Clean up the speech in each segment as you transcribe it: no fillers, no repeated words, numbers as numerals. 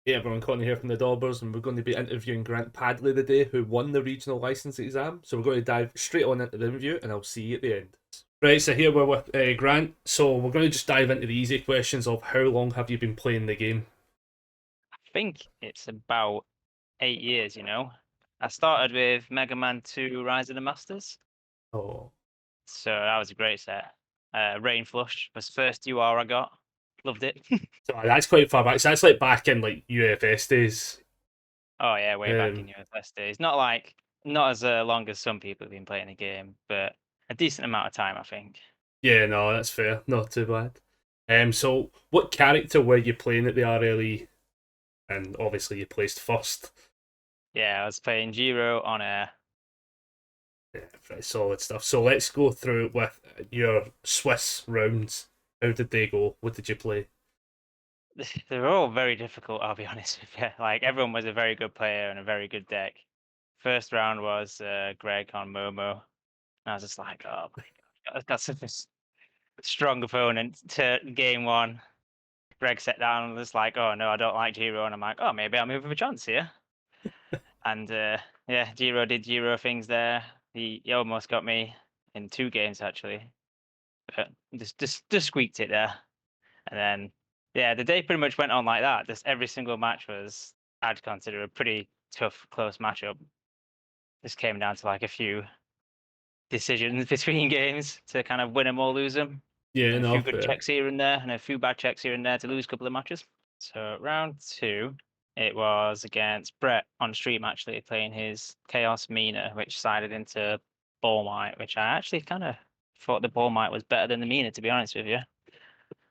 Hey everyone, Connie here from the Dobbers, and we're going to be interviewing Grant Padley today, who won the regional licence exam. So we're going to dive straight on into the interview, and I'll see you at the end. Right, so here we're with Grant. So we're going to just dive into the easy questions of how long have you been playing the game? I think it's about 8 years, I started with Mega Man 2 Rise of the Masters. Oh, So that was a great set. Rain Flush was the first UR I got. Loved it. so that's quite far back. So that's like back in like UFS days. Oh yeah, way back in Um, UFS days. Not as long as some people have been playing the game, but a decent amount of time, I think. yeah, no, that's fair. Not too bad. So what character were you playing at the RLE? And obviously you placed first. Yeah, I was playing Giro on air. Yeah, pretty solid stuff. So let's go through with your Swiss rounds. How did they go? What did you play? They're all very difficult, I'll be honest with you. Like everyone was a very good player and a very good deck. First round was Greg on Momo. And I was just like, oh my god, that's such a strong opponent to game one. Greg sat down and was like, oh no, I don't like Giro. And I'm like, oh, maybe I'll move with a chance here. And yeah, Giro did Giro things there. He almost got me in 2 games actually, but just squeaked it there. And then yeah, the day pretty much went on like that. Just every single match was, I'd consider, a pretty tough, close matchup. Just came down to like a few decisions between games to kind of win them or lose them. Yeah, And a no, few good fair. checks here and there, and a few bad checks here and there to lose a couple of matches. So round two, it was against Brett on stream actually playing his Chaos Mina, which sided into Ball Might, which I actually kind of thought the Ball Might was better than the Mina, to be honest with you.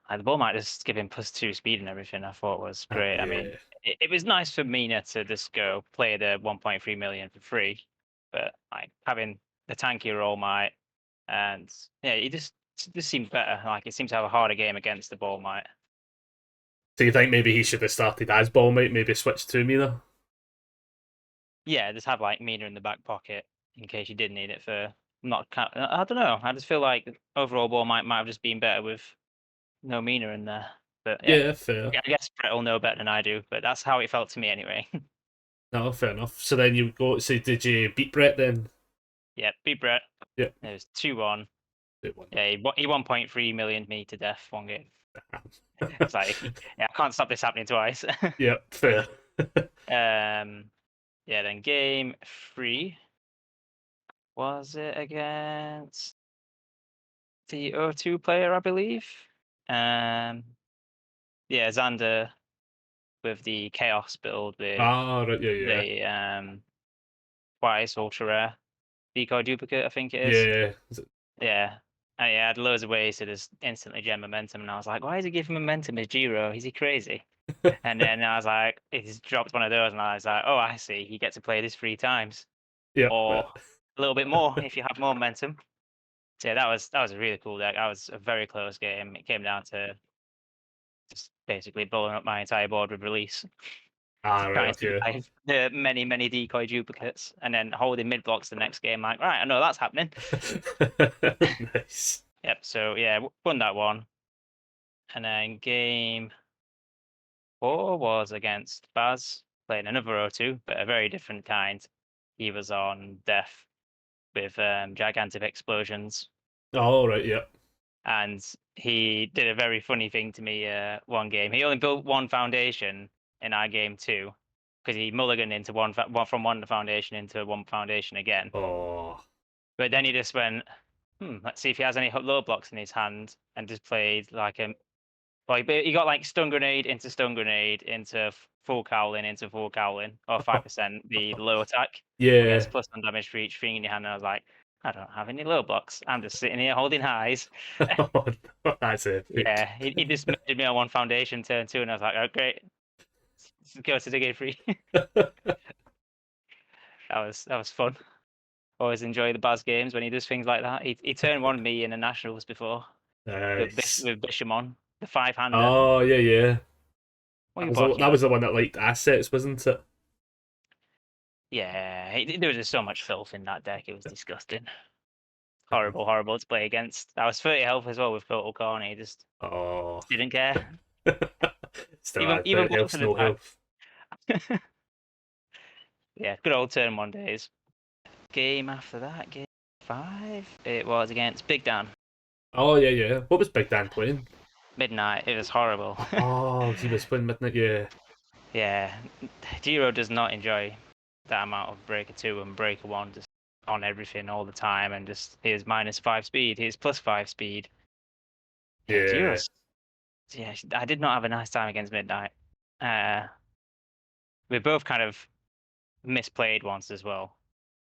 Like, the Ball Might just giving +2 speed and everything, I thought was great. I mean, Yeah. it was nice for Mina to just go play the 1.3 million for free, but like having the tankier All Might, and yeah, it just seemed better. Like it seemed to have a harder game against the Ball Might. So you think maybe he should have started as ball mate, maybe switched to me there? Yeah, just have like Mina in the back pocket in case you did need it for not. I don't know. I just feel like overall Ball might have just been better with no Mina in there. But yeah, Yeah, fair. I guess Brett will know better than I do. But that's how it felt to me anyway. No, fair enough. So then you go. So did you beat Brett then? Yeah, beat Brett. Yeah, It was 2-1. it won. Yeah, he 1.3 million me to death one game. It's like, yeah, I can't stop this happening twice. Yeah, fair. Yeah, then game three, was it against the O2 player, I believe? Um, yeah, Xander with the Chaos build with Right, yeah, yeah, the twice ultra rare decoy duplicate, I think it is. yeah. Yeah. And yeah, I had loads of ways to just instantly gen momentum, and I was like, why is he giving momentum as Giro? Is he crazy? And then I was like, he's dropped one of those, and I was like, oh, I see. You get to play this 3 times, Yeah, or a little bit more if you have more momentum. So yeah, that was a really cool deck. That was a very close game. It came down to just basically blowing up my entire board with release, right, trying to okay. survive the many decoy duplicates, and then holding mid blocks the next game. Like, right, I know that's happening. Nice. Yep. So yeah, won that one, and then game four was against Baz, playing another O2, but a very different kind. He was on Death with gigantic explosions, All right, yeah. and he did a very funny thing to me one game. He only built one foundation in our game two because he mulliganed into one from one foundation into one foundation again. Oh, But then he just went, let's see if he has any low blocks in his hand, and just played like a. Well, he got like stun grenade into full cowling into full cowling, or 5% the low attack. And he has yeah. +1 damage for each thing in your hand. And I was like, I don't have any low blocks. I'm just sitting here holding highs. Oh, that's epic. Yeah, he just made me on one foundation turn two, and I was like, oh great, let's go to the game free. That was fun. Always enjoy the Baz games when he does things like that. He turned one me in the nationals before Nice. with Bishamon, the 5-hander. Oh, yeah, yeah. What are you barking That at? was the one that liked assets, wasn't it? Yeah, there was just so much filth in that deck. It was disgusting. Horrible to play against. I was 30 health as well with Total Corny. Just Oh. didn't care. Still Even had even better blocks health, an no attack. health. Yeah, good old turn 1 days. Game after that, game 5, it was against Big Dan. Oh yeah, yeah. What was Big Dan playing? Midnight. It was horrible. Oh, he was playing Midnight. Yeah, Yeah, Giro does not enjoy that amount of breaker 2 and breaker 1 just on everything all the time, and just here's -5 speed, here's +5 speed. Yeah, yeah. Giro's. Yeah, I did not have a nice time against Midnight. Uh, we both kind of misplayed once as well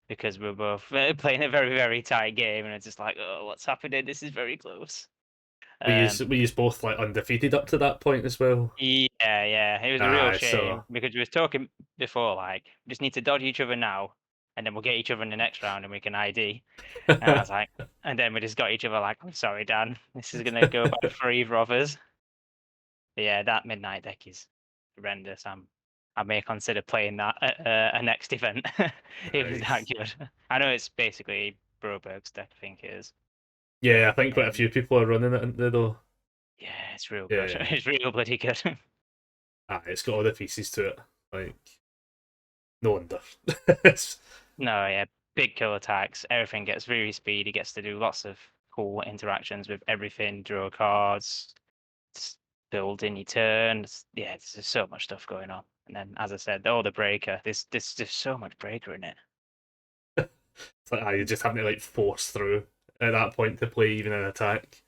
because we were both playing a very, very tight game, and it's just like, oh, what's happening? This is very close. We use both like undefeated up to that point as well. Yeah, yeah, it was a real Ah, shame so because we was talking before, like, just need to dodge each other now, and then we'll get each other in the next round, and we can ID. And I was like, and then we just got each other like, I'm sorry, Dan, this is gonna go bad for either of us. But yeah, that midnight deck is horrendous. I may consider playing that at a next event. It was that nice. good. I know it's basically Broberg's deck, I think it is. Yeah, I think quite a few people are running it in there though. Yeah, it's real good. Yeah, It's real bloody good. it's got all the pieces to it. Like, no wonder. It's- No, yeah, big kill attacks. Everything gets very speedy. Gets to do lots of cool interactions with everything. Draw cards, build in your turns. Yeah, there's just so much stuff going on. And then, as I said, all the breaker. There's just so much breaker in it. It's like, you just having to like force through at that point to play even an attack.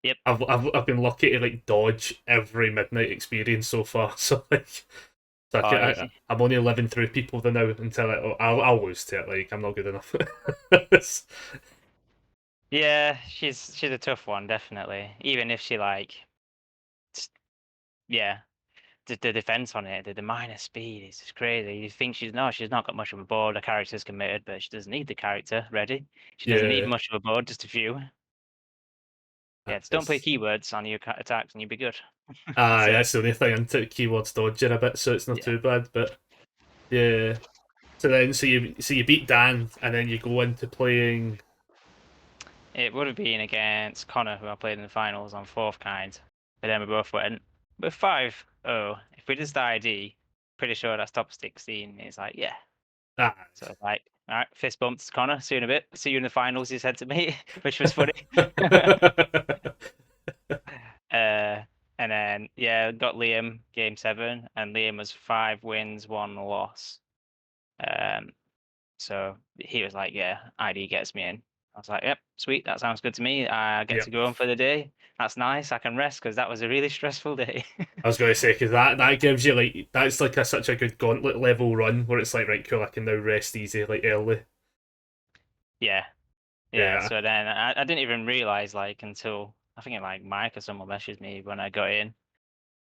Yep. I've been lucky to like dodge every midnight experience so far. So like, I'm only living through people now until I'll lose to it. Like I'm not good enough. Yeah, she's a tough one, definitely. Even if she like, yeah, the defense on it, the minus speed is just crazy. You think she's not got much of a board. Her character's committed, but she doesn't need the character ready. She doesn't need Yeah, much of a board, just a few. Yeah, just don't play it's keywords on your attacks and you'll be good. So that's the only thing. I took keywords dodging a bit, so it's not yeah, too bad. But yeah, so you beat Dan, and then you go into playing. it would have been against Connor, who I played in the finals on fourth kind. But then we both went with 5-0. If we just ID, pretty sure that's top 16. He's like, yeah. Ah, So I was like, all right, fist bumps, Connor. See you in a bit. See you in the finals, he said to me, which was funny. And then yeah, got Liam game 7, and Liam was 5 wins, 1 loss. So he was like, yeah, ID gets me in. I was like, yep, sweet, that sounds good to me. I get yep. to go home for the day. That's nice. I can rest because that was a really stressful day. I was going to say because that gives you like that's like such a good gauntlet level run where it's like right cool I can now rest easy like early. Yeah, yeah. Yeah, So then I didn't even realize like until I think like Mike or someone messaged me when I got in,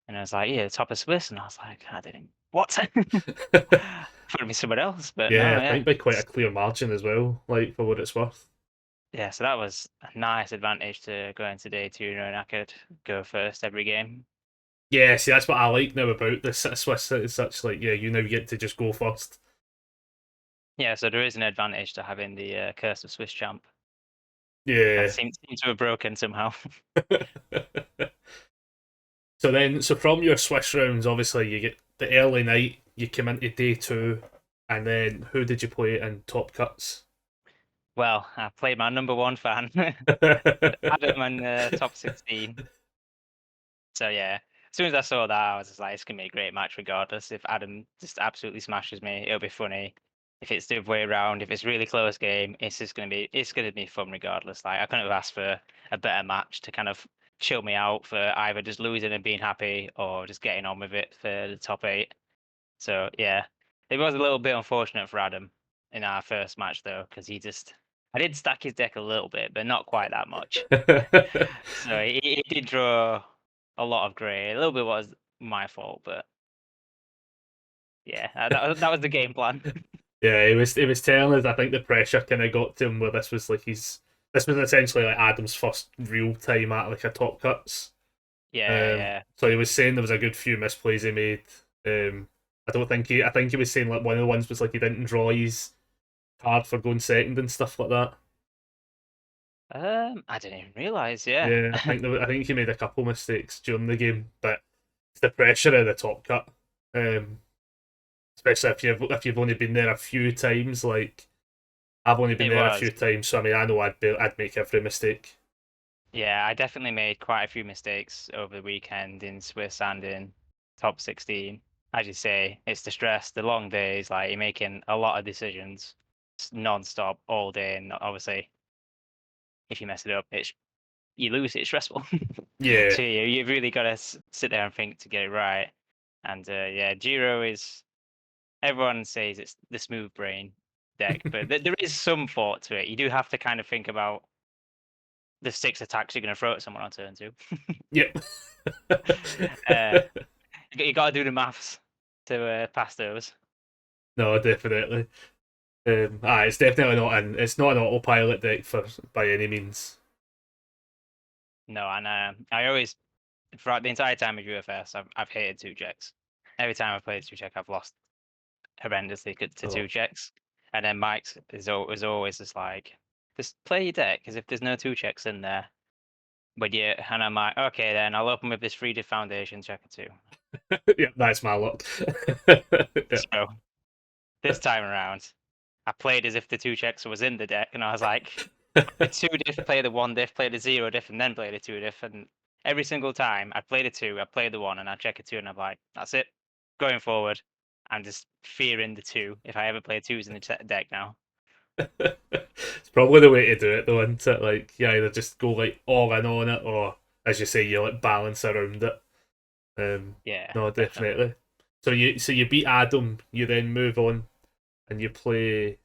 and I was like, yeah, top of Swiss, and I was like, I didn't what? Thought me someone else, but no, yeah, I yeah. think by quite a clear margin as well, like for what it's worth. Yeah, so that was a nice advantage to go into day 2, knowing I could go first every game. Yeah, see that's what I like now about this Swiss. It's such like yeah, you now get to just go first. Yeah, so there is an advantage to having the Curse of Swiss champ. That Yeah. seems to have broken somehow. So from your Swiss rounds, obviously you get the early night. You come into day 2, and then who did you play in top cuts? Well, I played my number 1 fan, Adam, and top 16. So yeah, as soon as I saw that, I was just like, it's gonna be a great match regardless. If Adam just absolutely smashes me, it'll be funny. If it's the other way around, if it's really close game, it's gonna be fun regardless. Like I couldn't have asked for a better match to kind of chill me out for either just losing and being happy or just getting on with it for the top 8. So yeah, it was a little bit unfortunate for Adam in our first match though, because I did stack his deck a little bit, but not quite that much. So he did draw a lot of grey. A little bit was my fault, but yeah, that was the game plan. Yeah, it was telling us. I think the pressure kind of got to him where this was essentially like Adam's first real time at like a top cuts. Yeah, yeah. So he was saying there was a good few misplays he made. I think he was saying like one of the ones was like he didn't draw his card for going second and stuff like that. I didn't even realize. Yeah, Yeah, I think he made a couple mistakes during the game, but it's the pressure of the top cut. Um, especially if you've only been there a few times. Like I've only been It there a was. few times, so I mean I know I'd make every mistake. Yeah, I definitely made quite a few mistakes over the weekend in Swiss and in top 16. As you say, it's the stress, the long days, like you're making a lot of decisions non-stop all day, and obviously if you mess it up, it's you lose, it's stressful. Yeah, So you've really got to sit there and think to get it right. And yeah, Giro is everyone says it's the smooth brain deck, but there is some thought to it. You do have to kind of think about the 6 attacks you're going to throw at someone on turn 2. yep. uh, you got to do the maths to pass those. No, definitely. It's definitely it's not an autopilot deck for by any means. No, and I always throughout the entire time of UFS, I've hated 2 checks. Every time I've played 2 check, I've lost horrendously to Oh. 2 checks. And then Mike's is always just like, just play your deck as if there's no 2 checks in there. But yeah, and I'm like, okay, then I'll open with this 3 diff foundation checker 2. Yeah, that's my luck. Yeah. So this time around, I played as if the 2 checks was in the deck, and I was like, the 2 diff, play the 1 diff, play the 0 diff, and then play the 2 diff. And every single time I played a 2, I played the 1, and I check a 2, and I'm like, that's it. Going forward, I'm just fearing the 2 if I ever play 2s in the deck now. It's probably the way to do it though, isn't it? Like you either just go like all in on it or as you say, you like balance around it. Yeah, No, definitely. definitely. So you beat Adam, you then move on and you play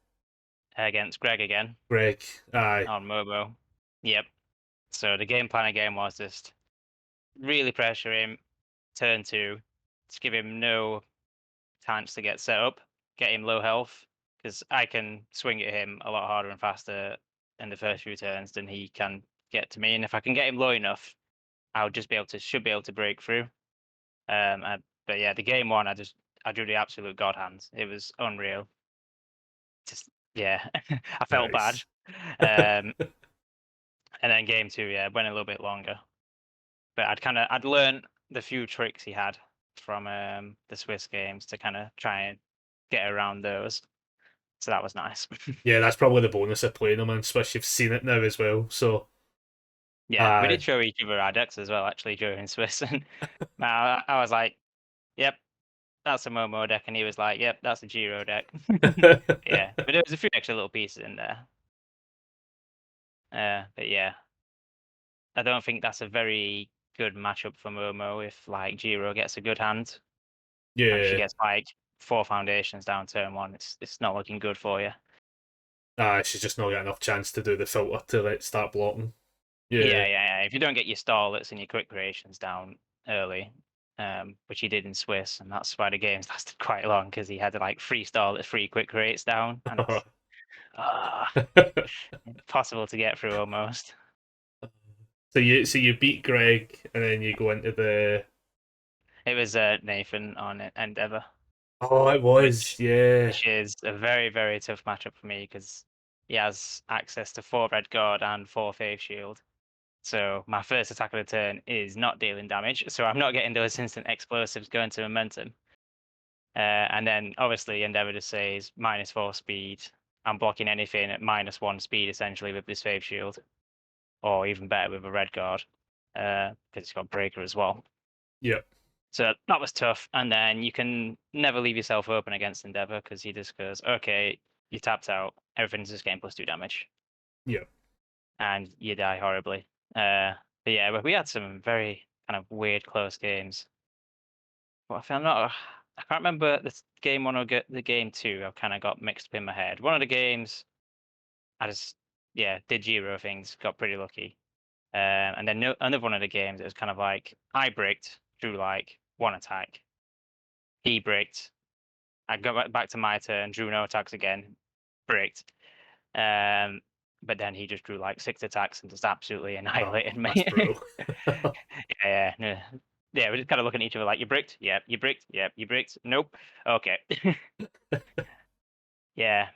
Against Greg again Greg. Aye. on Mobo. Yep. So the game plan again was just really pressure him, turn 2, just give him no chance to get set up, get him low health, because I can swing at him a lot harder and faster in the first few turns than he can get to me. And if I can get him low enough, I'll just should be able to break through. But yeah, the game 1, I drew the absolute god hands. It was unreal. Just yeah, I felt bad. Nice. Um, and then game 2, yeah, went a little bit longer. But I'd learned the few tricks he had from the Swiss games to kind of try and get around those. So that was nice. Yeah, that's probably the bonus of playing them, and especially you've seen it now as well. So Yeah, we aye. did show each other our decks as well, actually, during Swiss. And I was like, yep, that's a Momo deck. And he was like, yep, that's a Giro deck. Yeah, but there was a few extra little pieces in there. But yeah, I don't think that's a very good matchup for Momo if like Giro gets a good hand. And if she Yeah. gets like 4 foundations down turn 1, it's not looking good for you. She's just not got enough chance to do the filter to like start blocking. Yeah, Yeah. yeah, yeah. If you don't get your starlets and your quick creations down early, which he did in Swiss, and that's why the games lasted quite long because he had like 3 starlets, 3 quick creates down, and it's impossible to get through almost. So you beat Greg and then you go into the It was Nathan on Endeavor, Oh, it was, which yeah. which is a very very tough matchup for me because he has access to 4 red guard and 4 faith shield. So my first attack of the turn is not dealing damage, so I'm not getting those instant explosives going to momentum. And then obviously Endeavor just says -4 speed. I'm blocking anything at -1 speed essentially with this Faith Shield, or even better with a Red Guard, because it's got Breaker as well. Yep. So that was tough. And then you can never leave yourself open against Endeavor because he just goes, okay, you tapped out, everything's just getting +2 damage, Yep. and you die horribly. But yeah, we had some very kind of weird close games. Well, I found out. I can't remember the game 1 or the game 2. I've kind of got mixed up in my head. One of the games, I just yeah did Giro things, got pretty lucky. And then another one of the games, it was kind of like I bricked through like 1 attack. He bricked. I got back to my turn, drew no attacks again, bricked. Um, but then he just drew like 6 attacks and just absolutely Oh, annihilated that's me. brutal. Yeah, yeah, yeah. We're just kind of looking at each other like, you bricked? Yep. You bricked? Yep. You bricked? Nope. Okay. Yeah.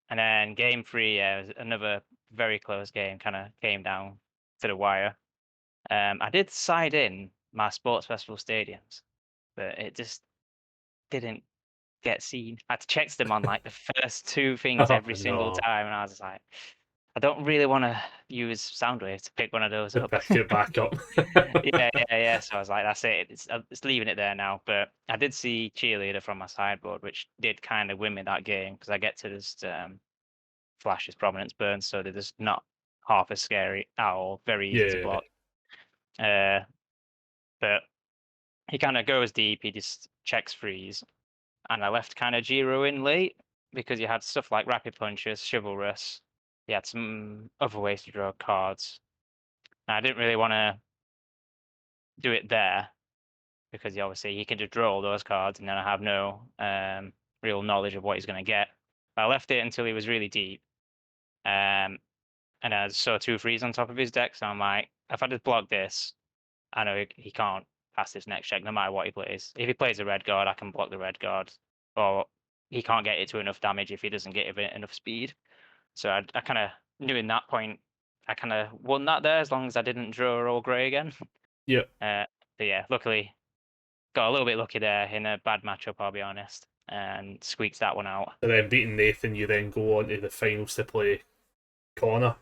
And then game 3, yeah, was another very close game, kind of came down to the wire. I did side in my sports festival stadiums, but it just didn't get seen. I had to check them on like the first two things Oh every single no. time, and I was like, I don't really want to use Soundwave to pick one of those To up. pick it back up. Yeah. So I was like, that's it. It's leaving it there now. But I did see Cheerleader from my sideboard, which did kind of win me that game because I get to just flash his Prominence Burn, so they're just not half as scary at all. Very easy to Yeah. block. Uh, but he kind of goes deep. He just checks freeze, and I left kind of Giro in late because you had stuff like Rapid Punches, Chivalrous. You had some other ways to draw cards. And I didn't really want to do it there because obviously he can just draw all those cards, and then I have no real knowledge of what he's going to get. I left it until he was really deep, and I saw two freeze on top of his deck. So I'm like, if I just block this, I know he can't pass this next check no matter what he plays. If he plays a red guard, I can block the red guard, or he can't get it to enough damage if he doesn't get it enough speed. So I kind of knew in that point, I kind of won that there as long as I didn't draw all grey again. Yep. But yeah, luckily got a little bit lucky there in a bad matchup, I'll be honest, and squeaked that one out. And then beating Nathan, you then go on to the finals to play Connor.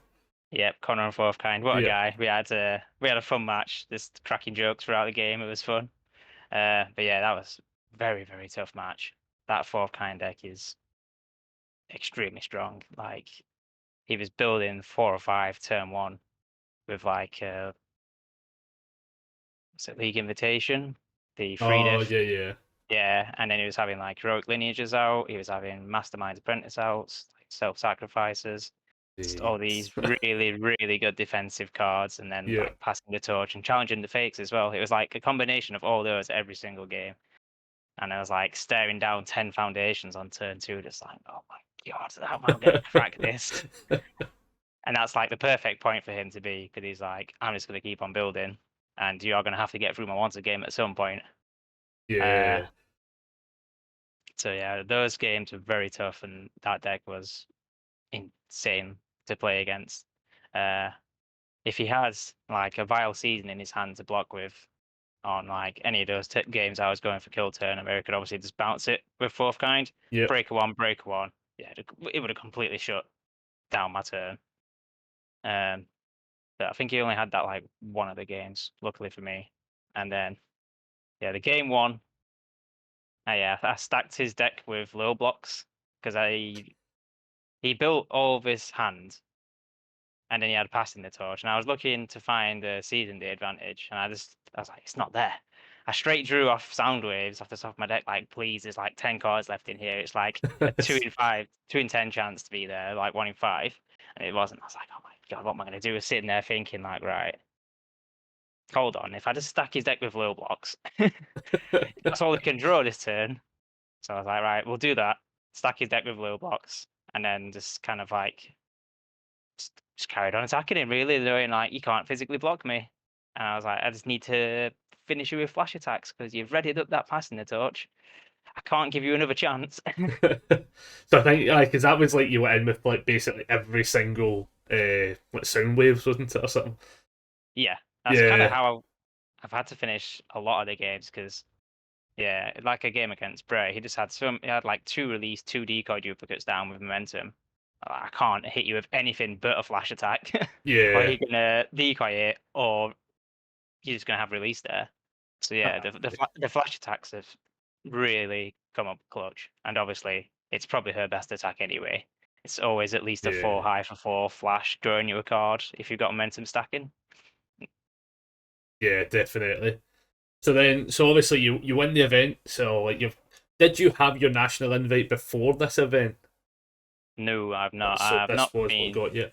Yep, Connor and fourth kind. What a Yeah. guy. We had a fun match, just cracking jokes throughout the game. It was fun. But yeah, that was very, very tough match. That fourth kind deck is extremely strong. Like he was building 4 or 5 turn 1 with like what's it, League Invitation, the free Oh diff. yeah. Yeah, and then he was having like heroic lineages out. He was having Mastermind's Apprentice out, like self-sacrifices. Just all these really, really good defensive cards, and then Yeah. like passing the torch and challenging the fakes as well. It was like a combination of all those every single game. And I was like staring down 10 foundations on turn 2, just like, oh my god, how am I gonna crack this? And that's like the perfect point for him to be, because he's like, I'm just gonna keep on building, and you're gonna have to get through my wanted game at some point. Yeah. So yeah, those games were very tough, and that deck was insane to play against. If he has like a Vile Season in his hand to block with on like any of those games I was going for kill turn, America could obviously just bounce it with fourth kind, Yep. break one. Yeah, it would have completely shut down my turn. But I think he only had that like one of the games, luckily for me. And then yeah, the game one, I stacked his deck with low blocks because he built all of his hand, and then he had passing the torch, and I was looking to find the season day advantage, and I was like, it's not there. I straight drew off sound waves off the top of my deck, like, please, there's like 10 cards left in here. It's like a 2 in 5, 2 in 10 chance to be there, like 1 in 5. And it wasn't. I was like, oh my god, what am I gonna do? I was sitting there thinking, like, right, hold on, if I just stack his deck with low blocks, that's all he can draw this turn. So I was like, right, we'll do that. Stack his deck with low blocks, and then just kind of like just carried on attacking him, really, knowing like you can't physically block me. And I was like, I just need to finish you with flash attacks because you've readied up that passing the torch. I can't give you another chance. So I think like, cause that was like you went in with like basically every single like sound waves, wasn't it, or something? Yeah, that's kind of Yeah. how I've had to finish a lot of the games because yeah, like a game against Bray, he had like 2 release, 2 decoy duplicates down with momentum. I can't hit you with anything but a flash attack, or Yeah. you're gonna decoy it, or you're just gonna have release there. So yeah, the flash attacks have really come up clutch, and obviously it's probably her best attack anyway. It's always at least a 4 Yeah. high for 4 flash, drawing you a card if you've got momentum stacking. Yeah, definitely. So obviously you win the event. So like did you have your national invite before this event? No, I've not. So I've this not was what been. got you.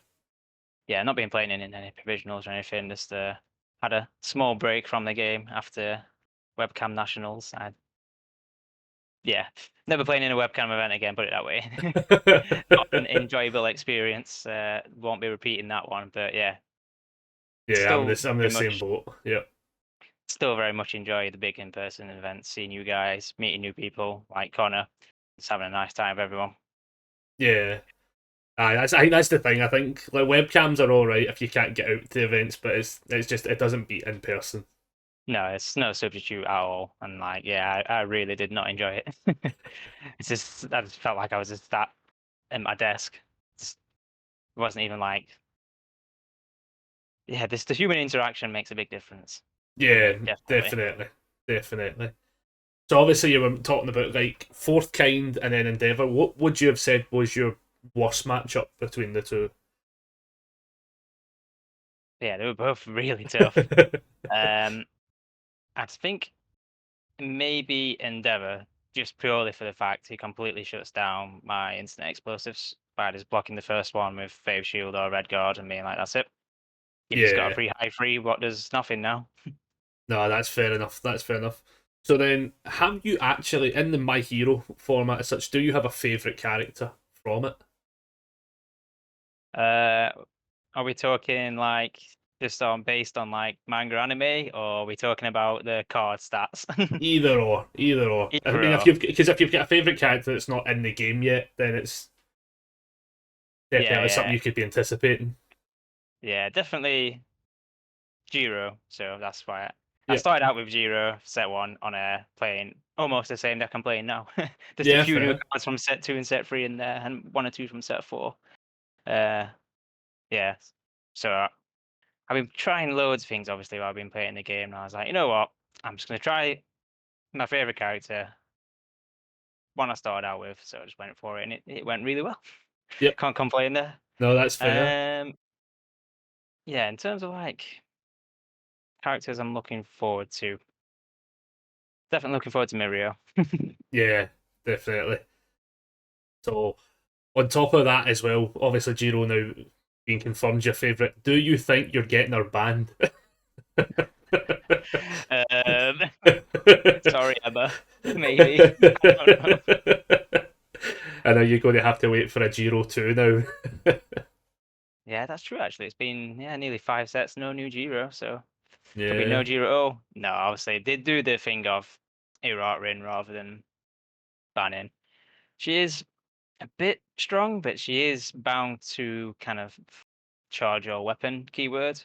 Yeah, not been playing in any provisionals or anything. Just had a small break from the game after webcam nationals. Yeah, never playing in a webcam event again. Put it that way. Not an enjoyable experience. Won't be repeating that one. But yeah, Yeah, I'm still the very same much, boat. Yeah. still very much enjoy the big in-person events, seeing you guys, meeting new people like Connor, just having a nice time with everyone. Yeah. I think that's the thing. I think like webcams are all right if you can't get out to events, but it's just it doesn't beat in person. No, it's no substitute at all. And like, yeah, I really did not enjoy it. it's just I just felt like I was just sat at my desk. Just, it wasn't even like, yeah, this the human interaction makes a big difference for Yeah, me, definitely. definitely, definitely. So obviously you were talking about like Fourth Kind and then Endeavour. What would you have said was your worst matchup between the two? Yeah, they were both really tough. Um, I think maybe Endeavour, just purely for the fact he completely shuts down my instant explosives by just blocking the first one with Phase Shield or Red Guard and being like, that's it. You've just got a Yeah, free high free, what does nothing now? no, that's fair enough. That's fair enough. So then, have you actually in the My Hero format as such? Do you have a favourite character from it? Uh, are we talking like just on based on like manga anime, or are we talking about the card stats? Either or, either or. I Either mean, or. if you've got a favourite character that's not in the game yet, then it's Yeah, definitely something yeah, you could be anticipating. yeah, definitely Jiro. So that's why I Yep. started out with Jiro set one on air, playing almost the same deck I'm playing now. Just a Yeah, few new fair. cards from set two and set three in there, and one or two from set four. Uh, yeah. So I've been trying loads of things, obviously, while I've been playing the game. And I was like, you know what? I'm just gonna try my favorite character, one I started out with. So I just went for it, and it went really well. Yep. Can't complain there. No, that's fair. Yeah, in terms of like characters I'm looking forward to, definitely looking forward to Mirio. Yeah, definitely. So on top of that as well, obviously Giro now being confirmed your favourite. Do you think you're getting her banned? um, sorry, Emma. Maybe. I don't know. I know you're going to have to wait for a Giro 2 now. Yeah, that's true. Actually, it's been nearly 5 sets, no new Giro, so could be no Yeah, Giro. Oh no, obviously they do the thing of Irarin rather than banning. She is a bit strong, but she is bound to kind of charge your weapon keyword,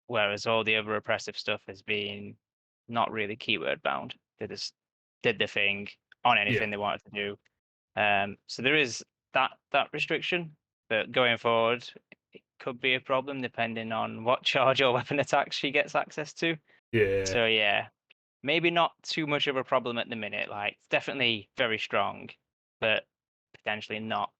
whereas all the other oppressive stuff has been not really keyword bound. They just did the thing on yeah, anything they wanted to do. So there is that restriction, but going forward, it could be a problem depending on what charge or weapon attacks she gets access to. yeah, So yeah, maybe not too much of a problem at the minute. Like it's definitely very strong, but potentially not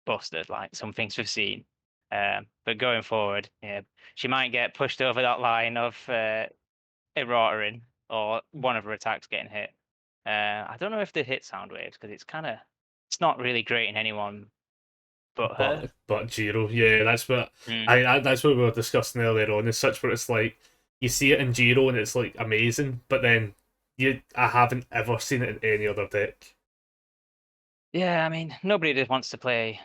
busted like some things we've seen. But going forward, yeah, she might get pushed over that line of errata or one of her attacks getting hit. I don't know if they hit sound waves because it's not really great in anyone but her. but Giro, yeah, that's what Mm. that's what we were discussing earlier on. Is such where it's like you see it in Giro and it's like amazing, but then I haven't ever seen it in any other deck. Yeah, I mean nobody just wants to play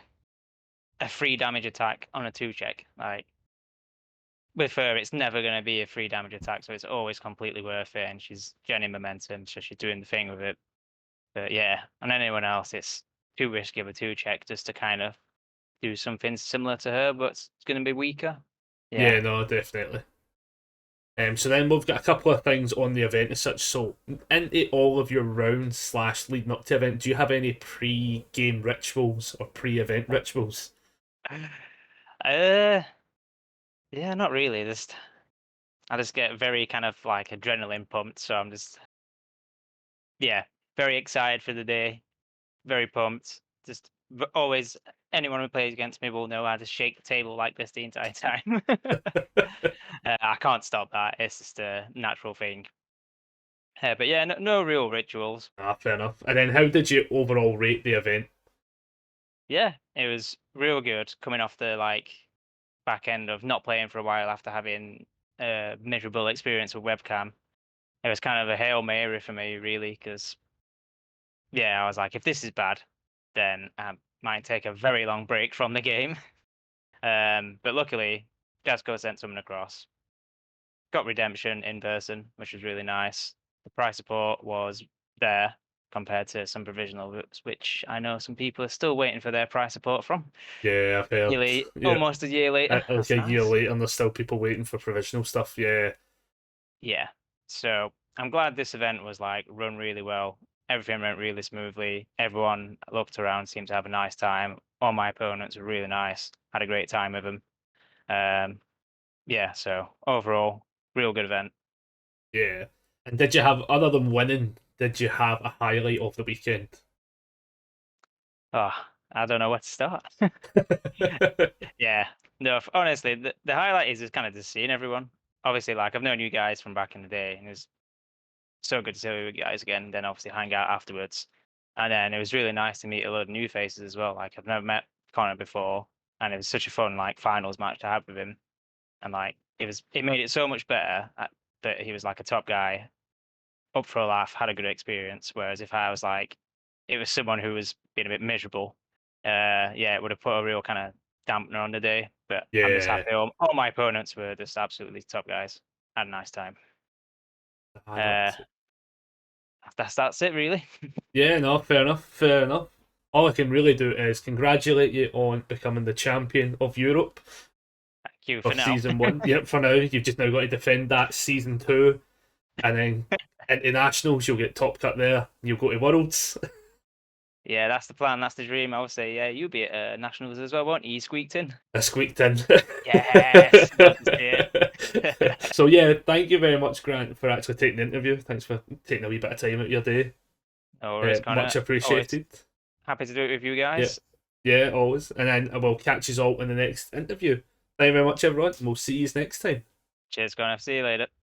a free damage attack on a 2 check. Like with her, it's never going to be a free damage attack, so it's always completely worth it. And she's getting momentum, so she's doing the thing with it. But yeah, on anyone else, it's too risky of a 2 check just to kind of do something similar to her, but it's going to be weaker. Yeah. Yeah, no, definitely. So then we've got a couple of things on the event as such. So into all of your rounds slash leading up to event, do you have any pre-game rituals or pre-event rituals? Uh, yeah, not really. Just I just get very kind of like adrenaline pumped, so I'm just yeah, very excited for the day, very pumped. Just always anyone who plays against me will know how to shake the table like this the entire time. I can't stop that. It's just a natural thing. But yeah, no real rituals. Ah, fair enough. And then how did you overall rate the event? Yeah, it was real good coming off the like back end of not playing for a while after having a miserable experience with webcam. It was kind of a Hail Mary for me, really, because yeah, I was like, if this is bad, then I might take a very long break from the game. But luckily, Jasco sent someone across, got redemption in person, which was really nice. The price support was there compared to some provisional routes, which I know some people are still waiting for their price support from. Yeah, I've heard. Nearly Yeah, almost a year later. like That's a year nice. later, and there's still people waiting for provisional stuff. Yeah, Yeah. So I'm glad this event was like run really well. everything went really smoothly. Everyone looked around, seemed to have a nice time. All my opponents were really nice. Had a great time with them. Yeah, so overall, real good event. Yeah. And did you have, other than winning, did you have a highlight of the weekend? Oh, I don't know where to start. Yeah, no, honestly, the highlight is just kind of just seeing everyone. Obviously, like I've known you guys from back in the day, and it's so good to see you guys again. Then obviously hang out afterwards, and then it was really nice to meet a lot of new faces as well. Like I've never met Connor before, and it was such a fun like finals match to have with him. And like it made it so much better that he was like a top guy, up for a laugh, had a good experience. Whereas if I was like, it was someone who was being a bit miserable, yeah, it would have put a real kind of dampener on the day. But I'm just Yeah. happy. All my opponents were just absolutely top guys. Had a nice time. Ah, Uh, that's it really. yeah, no, fair enough, fair enough. All I can really do is congratulate you on becoming the champion of Europe Thank you for for now. season one. Yep, for now, you've just now got to defend that season two, and then internationals, you'll get top cut there. You'll go to Worlds. Yeah, that's the plan. That's the dream. I would say, yeah, you'll be at nationals as well, won't you? You squeaked in. I squeaked in. Yes, love to see it. So yeah, thank you very much, Grant, for actually taking the interview. Thanks for taking a wee bit of time out of your day. No worries, Connor. Much Always appreciated. happy to do it with you Yeah, guys. yeah, always. And then I will catch you all in the next interview. Thank you very much, everyone. And we'll see you next time. Cheers, Connor. See you later.